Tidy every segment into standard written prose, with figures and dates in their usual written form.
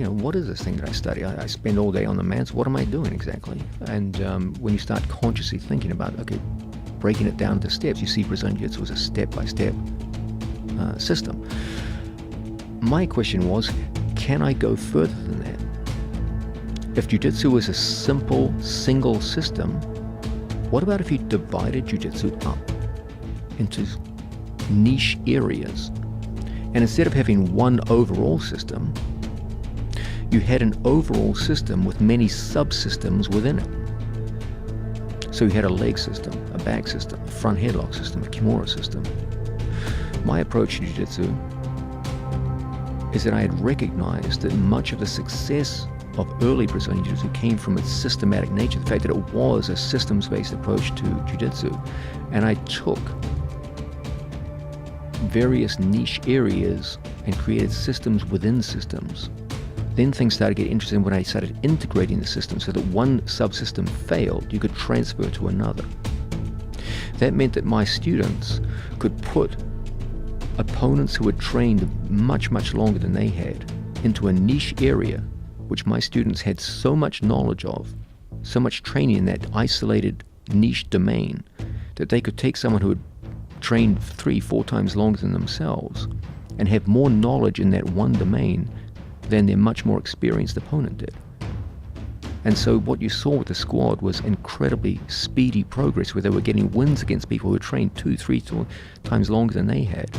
what is this thing that I study? I spend all day on the mats. What am I doing exactly? And when you start consciously thinking about, okay, breaking it down to steps, you see Brazilian Jiu-Jitsu as a step-by-step system. My question was, can I go further than that? If Jiu-Jitsu is a simple, single system, what about if you divided Jiu-Jitsu up into niche areas? And instead of having one overall system, you had an overall system with many subsystems within it. So you had a leg system, a back system, a front headlock system, a Kimura system. My approach to Jiu-Jitsu is that I had recognized that much of the success of early Brazilian Jiu-Jitsu came from its systematic nature, the fact that it was a systems-based approach to Jiu-Jitsu. And I took various niche areas and created systems within systems. Then things started to get interesting when I started integrating the system so that one subsystem failed, you could transfer to another. That meant that my students could put opponents who had trained much, much longer than they had into a niche area, which my students had so much knowledge of, so much training in that isolated niche domain, that they could take someone who had trained 3-4 times longer than themselves and have more knowledge in that one domain than their much more experienced opponent did. And so what you saw with the squad was incredibly speedy progress, where they were getting wins against people who had trained 2-3 times longer than they had.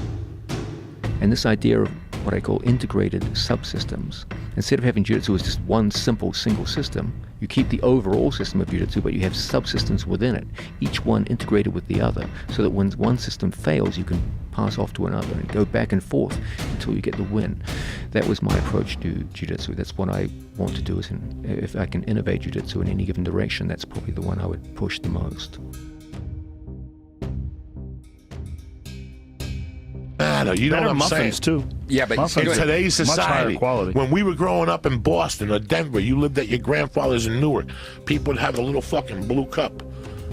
And this idea of what I call integrated subsystems, instead of having Jiu-Jitsu as just one simple single system, you keep the overall system of Jiu-Jitsu, but you have subsystems within it, each one integrated with the other, so that when one system fails, you can pass off to another and go back and forth until you get the win. That was my approach to Jiu-Jitsu. That's what I want to do. If I can innovate Jiu-Jitsu in any given direction, that's probably the one I would push the most. You know Better what I'm muffins saying? too. Yeah, but In today's Much higher society, quality. when we were growing up in Boston or Denver, you lived at your grandfather's in Newark, people would have a little fucking blue cup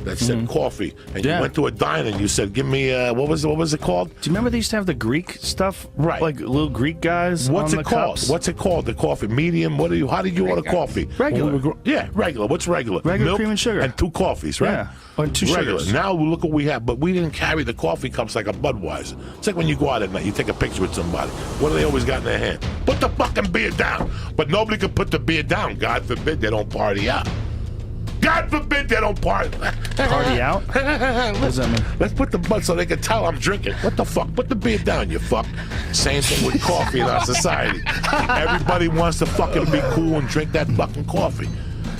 that said coffee, and you Yeah. went to a diner and you said, "Give me what was it called?" Do you remember they used to have the Greek stuff? Right. Like little Greek guys What's on it the called? cups? What's it called? The coffee medium? How did you order coffee? Regular. When we were yeah, regular. What's regular? Regular Milk cream and sugar. and 2 coffees, right? Yeah. Or 2 regular. sugars. Now look what we have, but we didn't carry the coffee cups like a Budweiser. It's like when you go out at night, you take a picture with somebody. What do they always got in their hand? Put the fucking beer down. But nobody could put the beer down. God forbid they don't party out. God forbid they don't party. Party out? What does that mean? Let's put the butt so they can tell I'm drinking. What the fuck? Put the beer down, you fuck. Same thing with coffee in our society. Everybody wants to fucking be cool and drink that fucking coffee.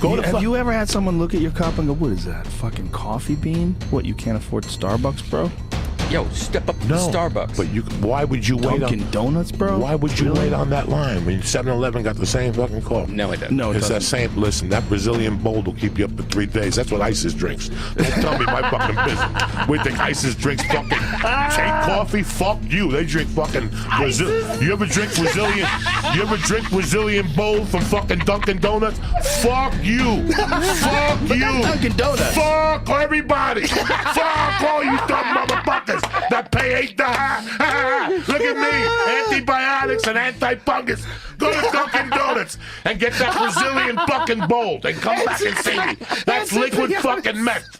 Have you ever had someone look at your cup and go, "What is that? Fucking coffee bean? What, you can't afford Starbucks, bro? yo, step up to Starbucks. But why would you wait Dunkin' Donuts, bro? Why would you wait on that line when 7-Eleven got the same fucking coffee? No, it doesn't. No, it It's doesn't. that same, listen, that Brazilian bowl will keep you up for 3 days. That's what ISIS drinks. Don't tell me my fucking business. We think ISIS drinks fucking take coffee? Fuck you. They drink fucking Brazil. You ever drink Brazilian bowl from fucking Dunkin' Donuts? Fuck you. Fuck you. Dunkin' Donuts. Fuck everybody. Fuck all you dumb motherfuckers that pay $8. Look at me. Antibiotics and anti-fungus. Go to Dunkin' Donuts and get that Brazilian fucking bowl and come back and see me. That's liquid fucking meth.